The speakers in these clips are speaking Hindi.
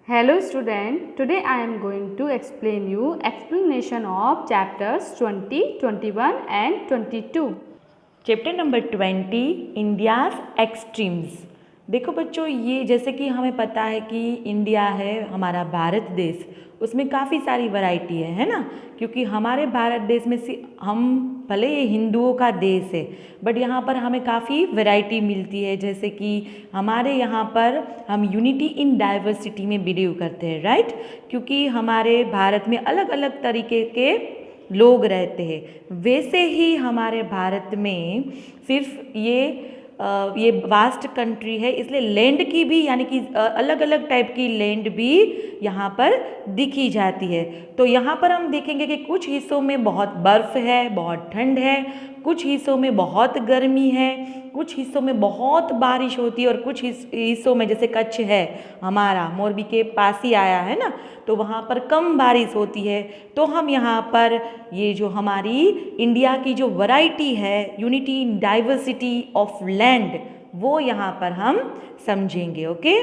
Hello student, today I am going to explain you explanation of chapters 20, 21 and 22. Chapter number 20 India's extremes. देखो बच्चों, ये जैसे कि हमें पता है कि इंडिया है हमारा भारत देश, उसमें काफ़ी सारी वैरायटी है ना। क्योंकि हमारे भारत देश में से हम भले ये हिंदुओं का देश है, बट यहाँ पर हमें काफ़ी वैरायटी मिलती है। जैसे कि हमारे यहाँ पर हम यूनिटी इन डाइवर्सिटी में बिलीव करते हैं, राइट। क्योंकि हमारे भारत में अलग अलग तरीके के लोग रहते हैं। वैसे ही हमारे भारत में सिर्फ ये वास्ट कंट्री है, इसलिए लैंड की भी यानी कि अलग अलग टाइप की लैंड भी यहाँ पर दिखी जाती है। तो यहाँ पर हम देखेंगे कि कुछ हिस्सों में बहुत बर्फ़ है, बहुत ठंड है, कुछ हिस्सों में बहुत गर्मी है, कुछ हिस्सों में बहुत बारिश होती है और कुछ हिस्सों में जैसे कच्छ है हमारा मोरबी के पास ही आया है ना, तो वहाँ पर कम बारिश होती है। तो हम यहाँ पर ये जो हमारी इंडिया की जो वैरायटी है, unity in diversity of land, वो यहाँ पर हम समझेंगे। Okay,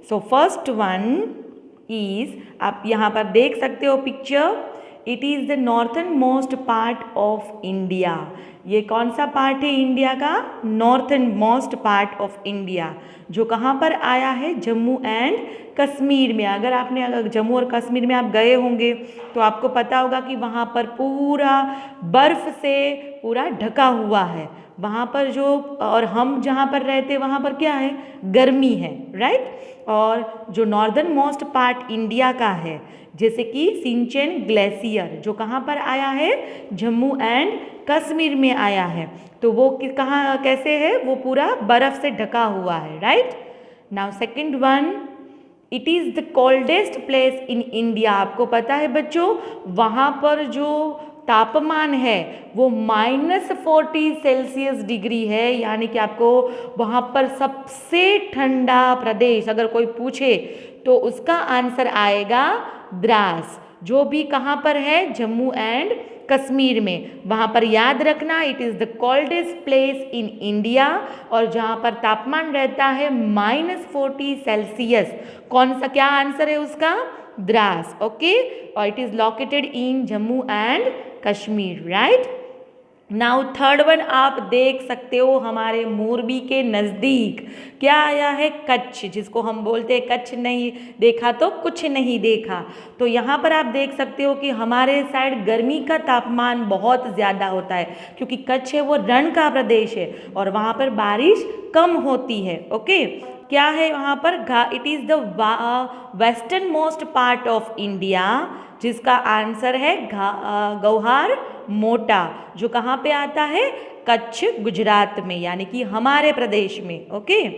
so first one is, आप यहाँ पर देख सकते हो picture, it is the northern most part of India. ये कौन सा पार्ट है इंडिया का? Northern most part of India, जो कहाँ पर आया है? जम्मू एंड कश्मीर में। अगर जम्मू और कश्मीर में आप गए होंगे तो आपको पता होगा कि वहाँ पर पूरा बर्फ़ से पूरा ढका हुआ है। वहाँ पर जो, और हम जहाँ पर रहते हैं वहाँ पर क्या है? गर्मी है, राइट। और जो नॉर्दर्न मोस्ट पार्ट इंडिया का है, जैसे कि सिंचन ग्लेशियर, जो कहाँ पर आया है? जम्मू एंड कश्मीर में आया है। तो वो कहाँ कैसे है? वो पूरा बर्फ़ से ढका हुआ है, right. Now second one, it is the coldest place in India. आपको पता है बच्चों, वहाँ पर जो तापमान है वो -40 डिग्री है, यानी कि आपको वहाँ पर सबसे ठंडा प्रदेश अगर कोई पूछे तो उसका आंसर आएगा द्रास, जो भी कहाँ पर है? जम्मू एंड कश्मीर में। वहाँ पर याद रखना, it is the coldest place in India, और जहाँ पर तापमान रहता है -40 कौन सा, क्या आंसर है उसका? द्रास। ओके, और it is located in Jammu and Kashmir, right. Now third one आप देख सकते हो, हमारे मोरबी के नज़दीक क्या आया है? कच्छ, जिसको हम बोलते हैं कच्छ नहीं देखा तो कुछ नहीं देखा। तो यहाँ पर आप देख सकते हो कि हमारे साइड गर्मी का तापमान बहुत ज़्यादा होता है, क्योंकि कच्छ है वो रण का प्रदेश है और वहाँ पर बारिश कम होती है। ओके, क्या है वहाँ पर? It is the western most part of India, जिसका आंसर है गौहार मोटा, जो कहाँ पे आता है? कच्छ, गुजरात में, यानी कि हमारे प्रदेश में। ओके,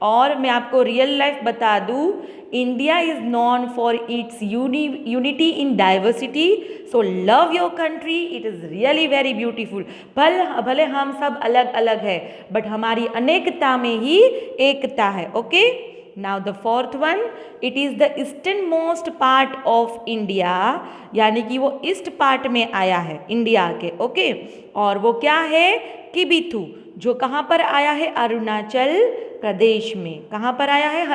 और मैं आपको रियल लाइफ बता दूँ, India is non for its unity in diversity, so love your country, it is really very beautiful. भले हम सब अलग अलग है, बट हमारी अनेकता में ही एकता है। Okay, now the fourth one, it is the eastern most part of India, यानी कि वो ईस्ट पार्ट में आया है इंडिया के। ओके, और वो क्या है? किबिथु, जो कहाँ पर आया है? अरुणाचल प्रदेश में। कहाँ पर आया है?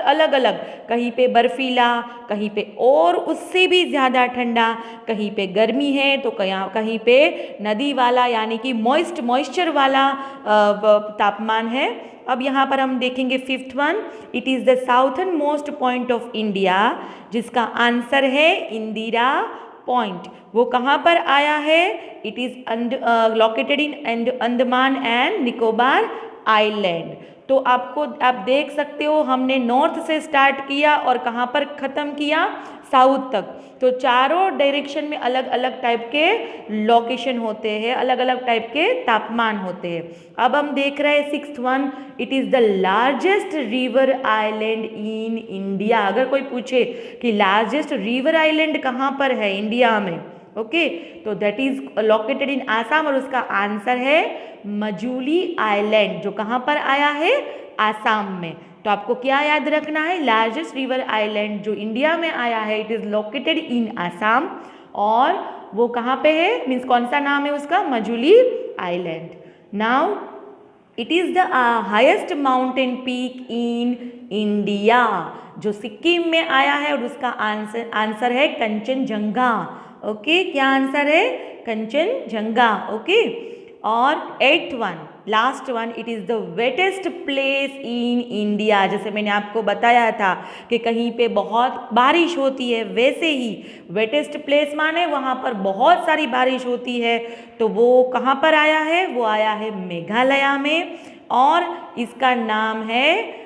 अलग अलग, कहीं पे बर्फीला, कहीं पे और उससे भी ज़्यादा ठंडा, कहीं पे गर्मी है तो कहीं पे नदी वाला यानी कि मॉइस्चर वाला तापमान है। अब यहाँ पर हम देखेंगे fifth one, it is the southern most point of India, जिसका आंसर है इंदिरा पॉइंट। वो कहाँ पर आया है? It is located in Andaman and Nicobar island. तो आप देख सकते हो, हमने नॉर्थ से स्टार्ट किया और कहाँ पर ख़त्म किया? साउथ तक। तो चारों डायरेक्शन में अलग अलग टाइप के लोकेशन होते हैं, अलग अलग टाइप के तापमान होते हैं। अब हम देख रहे हैं sixth one, it is the largest river island in India. अगर कोई पूछे कि लार्जेस्ट रिवर आइलैंड कहाँ पर है इंडिया में, ओके, तो that is located in Assam, और उसका आंसर है मजूली आइलैंड, जो कहाँ पर आया है? आसाम में। तो आपको क्या याद रखना है? लार्जेस्ट रिवर आइलैंड जो इंडिया में आया है, it is located in Assam, और वो कहाँ पे है? मीन्स कौन सा नाम है उसका? Majuli island. Now it is the highest mountain peak in India, जो सिक्किम में आया है, और उसका आंसर है कंचनजंगा। ओके, क्या आंसर है? कंचनजंगा। ओके, और 8th one, last one, it is the wettest place in India. जैसे मैंने आपको बताया था कि कहीं पे बहुत बारिश होती है, वैसे ही वेटेस्ट प्लेस माने वहाँ पर बहुत सारी बारिश होती है। तो वो कहाँ पर आया है? वो आया है मेघालय में, और इसका नाम है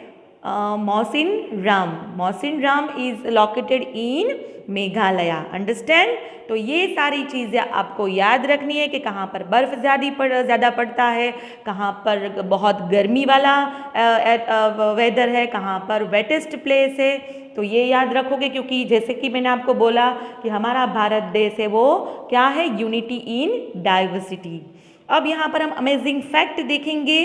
Mawsynram. Mawsynram is located in Meghalaya. Understand? तो ये सारी चीज़ें आपको याद रखनी है कि कहाँ पर बर्फ़ ज़्यादा पड़ता है, कहाँ पर बहुत गर्मी वाला वेदर है, कहाँ पर वेटेस्ट प्लेस है। तो ये याद रखोगे, क्योंकि जैसे कि मैंने आपको बोला कि हमारा भारत देश है वो क्या है? Unity in diversity. अब यहाँ पर हम अमेजिंग फैक्ट देखेंगे।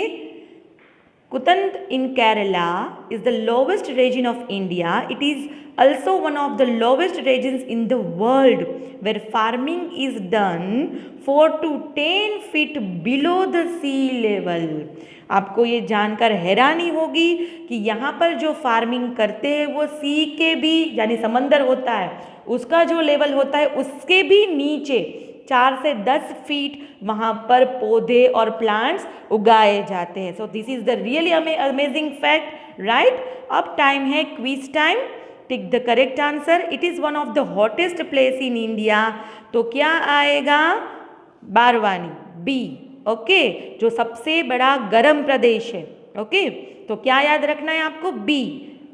Kutant in Kerala is the lowest region of India. It is also one of the lowest regions in the world where farming is done 4 to 10 feet below the sea level. आपको ये जानकर हैरानी होगी कि यहाँ पर जो फार्मिंग करते हैं वो सी के भी, यानी समंदर होता है उसका जो लेवल होता है उसके भी नीचे 4 से 10 फीट वहाँ पर पौधे और प्लांट्स उगाए जाते हैं। So this is the really amazing fact, right? अब टाइम है quiz time. Tick the correct answer. It is one of the hottest place in India. तो क्या आएगा? बारवानी, बी। ओके, जो सबसे बड़ा गर्म प्रदेश है। ओके, तो क्या याद रखना है आपको? B,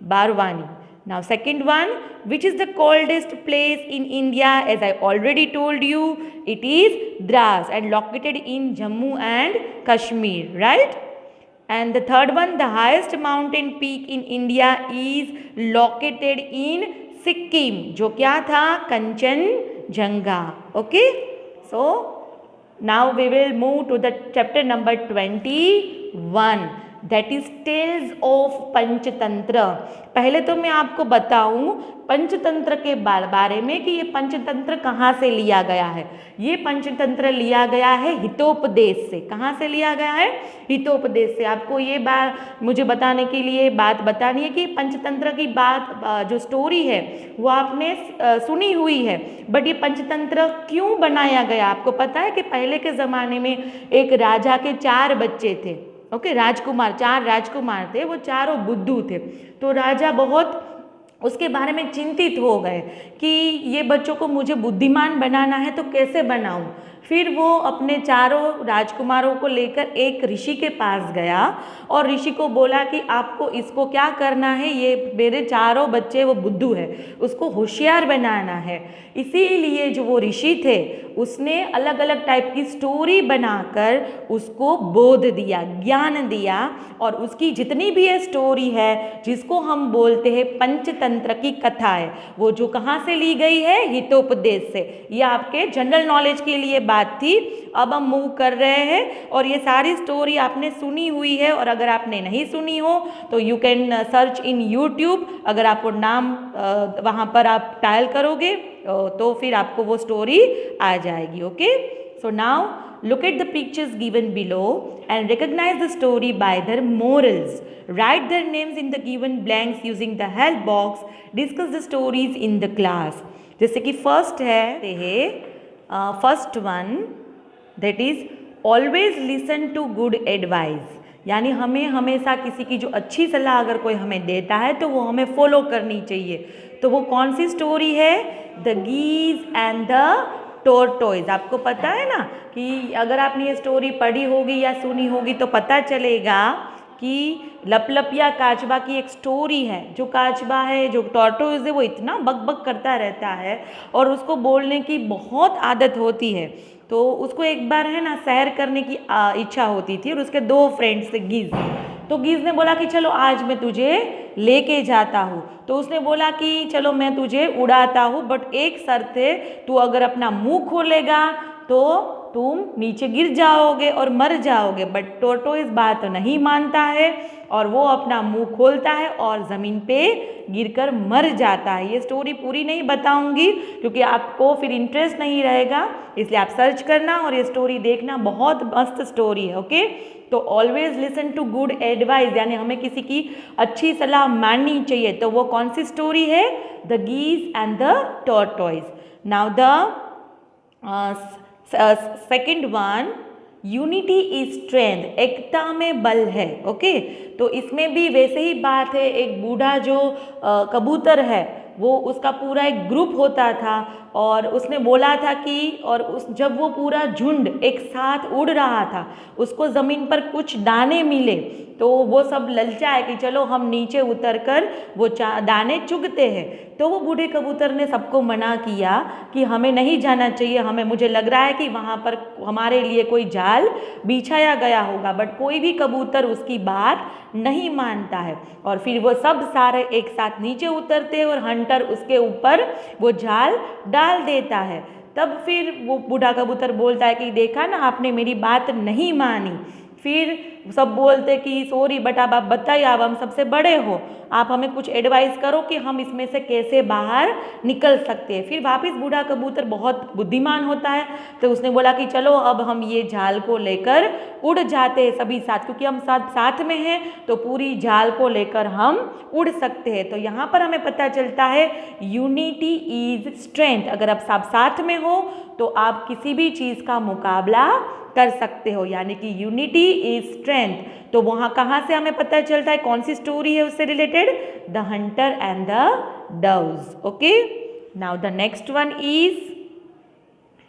Barwani. Now second one, which is the coldest place in India? As I already told you, it is Dras and located in Jammu and Kashmir, right? And the third one, the highest mountain peak in India is located in Sikkim. जो क्या था? Kanchenjunga. Okay? So now we will move to the chapter number 21. That is tales of Panchatantra. पहले तो मैं आपको बताऊं पंचतंत्र के बारे में कि ये पंचतंत्र कहाँ से लिया गया है। ये पंचतंत्र लिया गया है हितोपदेश से। कहाँ से लिया गया है? हितोपदेश से। आपको ये बात मुझे बताने के लिए बात बतानी है कि पंचतंत्र की बात जो स्टोरी है वो आपने सुनी हुई है, बट ये पंचतंत्र क्यों बनाया गया? आपको पता है कि पहले के ज़माने में एक राजा के 4 बच्चे थे। ओके, राजकुमार, 4 राजकुमार थे, वो चारों बुद्धू थे। तो राजा बहुत उसके बारे में चिंतित हो गए कि ये बच्चों को मुझे बुद्धिमान बनाना है, तो कैसे बनाऊं? फिर वो अपने चारों राजकुमारों को लेकर एक ऋषि के पास गया और ऋषि को बोला कि आपको इसको क्या करना है, ये मेरे चारों बच्चे वो बुद्धू है, उसको होशियार बनाना है। इसीलिए जो वो ऋषि थे उसने अलग अलग टाइप की स्टोरी बनाकर उसको बोध दिया, ज्ञान दिया, और उसकी जितनी भी ये स्टोरी है जिसको हम बोलते हैं पंचतंत्र की कथा है, वो जो कहाँ से ली गई है? हितोपदेश से। ये आपके जनरल नॉलेज के लिए बात थी। अब हम मूव कर रहे हैं और ये सारी स्टोरी आपने सुनी हुई है, और अगर आपने नहीं सुनी हो तो you can search in YouTube. अगर आपको नाम वहाँ पर आप टाइल करोगे तो फिर आपको वो स्टोरी आ जाएगी। Okay, so now look at the pictures given below and recognize the story by their morals. Write their names in the given blanks using the help box. Discuss the stories in the class. जैसे कि फर्स्ट है first one, that is always listen to good advice. यानी हमें हमेशा किसी की जो अच्छी सलाह अगर कोई हमें देता है तो वो हमें फॉलो करनी चाहिए। तो वो कौन सी स्टोरी है? The geese and the tortoise. आपको पता है ना कि अगर आपने ये स्टोरी पढ़ी होगी या सुनी होगी तो पता चलेगा कि लपलपिया काचबा की एक स्टोरी है। जो काचबा है, जो टॉर्टोइज है, वो इतना बकबक करता रहता है और उसको बोलने की बहुत आदत होती है। तो उसको एक बार है ना सैर करने की इच्छा होती थी, और उसके 2 फ्रेंड्स थे गीज। तो गीज ने बोला कि चलो आज मैं तुझे लेके जाता हूँ। तो उसने बोला कि चलो मैं तुझे उड़ाता हूँ, बट एक शर्त है, तू अगर अपना मुंह खोलेगा तो तुम नीचे गिर जाओगे और मर जाओगे। बट टोरटोइस बात नहीं मानता है और वो अपना मुंह खोलता है और ज़मीन पे गिरकर मर जाता है। ये स्टोरी पूरी नहीं बताऊंगी क्योंकि आपको फिर इंटरेस्ट नहीं रहेगा, इसलिए आप सर्च करना और ये स्टोरी देखना, बहुत मस्त स्टोरी है। ओके, तो always listen to good advice, यानी हमें किसी की अच्छी सलाह माननी चाहिए। तो वो कौन सी स्टोरी है? The geese and the tortoise. Now the second one, unity is strength, एकता में बल है। ओके, तो इसमें भी वैसे ही बात है, एक बूढ़ा जो कबूतर है वो उसका पूरा एक ग्रुप होता था और उसने बोला था कि जब वो पूरा झुंड एक साथ उड़ रहा था, उसको ज़मीन पर कुछ दाने मिले तो वो सब ललचाए कि चलो हम नीचे उतरकर वो दाने चुगते हैं। तो वो बूढ़े कबूतर ने सबको मना किया कि हमें नहीं जाना चाहिए, मुझे लग रहा है कि वहाँ पर हमारे लिए कोई जाल बिछाया गया होगा। बट कोई भी कबूतर उसकी बात नहीं मानता है और फिर वो सब सारे एक साथ नीचे उतरते हैं और हंटर उसके ऊपर वो जाल डाल देता है। तब फिर वो बूढ़ा कबूतर बोलता है कि देखा ना, आपने मेरी बात नहीं मानी। फिर सब बोलते कि सॉरी बट अब आप बताइए, अब हम सबसे बड़े हो, आप हमें कुछ एडवाइस करो कि हम इसमें से कैसे बाहर निकल सकते हैं। फिर वापस बूढ़ा कबूतर बहुत बुद्धिमान होता है तो उसने बोला कि चलो अब हम ये जाल को लेकर उड़ जाते हैं सभी साथ, क्योंकि हम साथ में हैं तो पूरी जाल को लेकर हम उड़ सकते हैं। तो यहाँ पर हमें पता चलता है यूनिटी इज स्ट्रेंथ। अगर आप सब साथ में हो तो आप किसी भी चीज़ का मुकाबला कर सकते हो, यानी कि यूनिटी इज स्ट्रेंथ। तो वहाँ कहाँ से हमें पता चलता है, कौन सी स्टोरी है उससे related? The hunter and the doves. Okay, now the next one is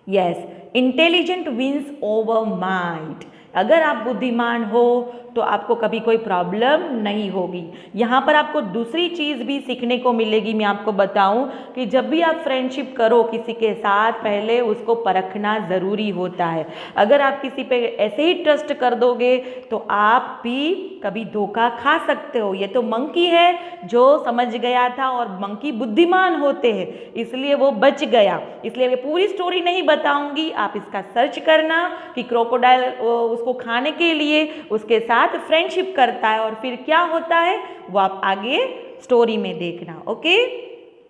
yes, intelligent wins over might. अगर आप बुद्धिमान हो तो आपको कभी कोई प्रॉब्लम नहीं होगी। यहाँ पर आपको दूसरी चीज़ भी सीखने को मिलेगी। मैं आपको बताऊँ कि जब भी आप फ्रेंडशिप करो किसी के साथ, पहले उसको परखना ज़रूरी होता है। अगर आप किसी पे ऐसे ही ट्रस्ट कर दोगे तो आप भी कभी धोखा खा सकते हो। ये तो मंकी है जो समझ गया था और मंकी बुद्धिमान होते हैं इसलिए वो बच गया। इसलिए मैं पूरी स्टोरी नहीं बताऊंगी, आप इसका सर्च करना कि क्रोकोडाइल उसको खाने के लिए उसके साथ फ्रेंडशिप करता है और फिर क्या होता है वो आप आगे स्टोरी में देखना। ओके,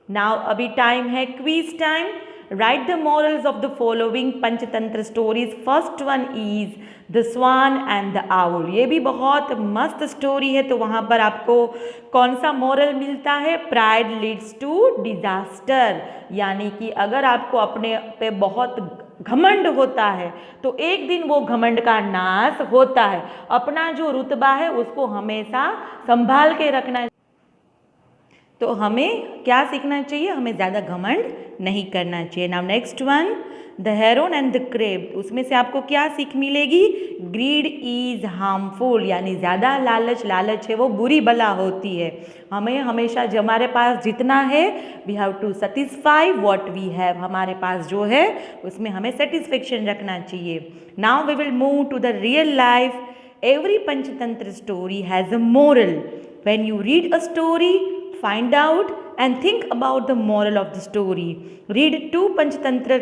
नाउ अभी टाइम है quiz time. Write the morals of the following Panchatantra stories. First one is the swan and the owl. ये भी बहुत मस्त स्टोरी है। तो वहाँ पर आपको कौन सा मॉरल मिलता है? प्राइड लीड्स टू डिजास्टर, यानी कि अगर आपको अपने पे बहुत घमंड होता है तो एक दिन वो घमंड का नाश होता है। अपना जो रुतबा है उसको हमेशा संभाल के रखना है। तो हमें क्या सीखना चाहिए? हमें ज़्यादा घमंड नहीं करना चाहिए। Now next one, the heron and the crab. उसमें से आपको क्या सीख मिलेगी? ग्रीड इज हार्मफुल, यानी ज़्यादा लालच है वो बुरी बला होती है। हमें हमेशा जो हमारे पास जितना है we have to satisfy what we have. हमारे पास जो है उसमें हमें सेटिस्फेक्शन रखना चाहिए। Now we will move to the real life. Every Panchatantra story has a moral. When you read a story, find out and think about the moral of the story. Read 2 Panchatantra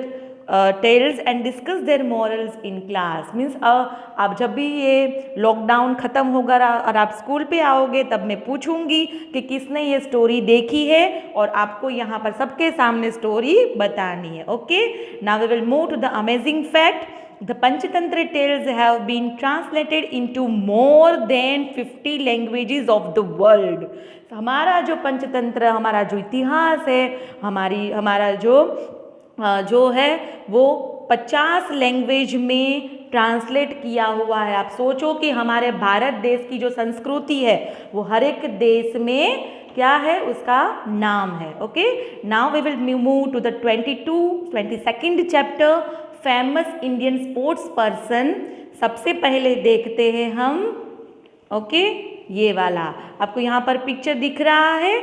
tales and discuss their morals in class. Means आप जब भी ये लॉकडाउन ख़त्म होगा और आप स्कूल पे आओगे तब मैं पूछूंगी कि किसने ये स्टोरी देखी है और आपको यहाँ पर सबके सामने स्टोरी बतानी है। Okay, now we will move to the amazing fact. The Panchatantra tales have been translated into more than 50 languages of the world. हमारा जो पंचतंत्र, हमारा जो इतिहास है, हमारा जो है वो 50 लैंग्वेज में ट्रांसलेट किया हुआ है। आप सोचो कि हमारे भारत देश की जो संस्कृति है वो हर एक देश में क्या है, उसका नाम है। Okay, now we will move to the 22nd chapter, famous Indian sports person. सबसे पहले देखते हैं हम, ओके, ये वाला आपको यहाँ पर पिक्चर दिख रहा है।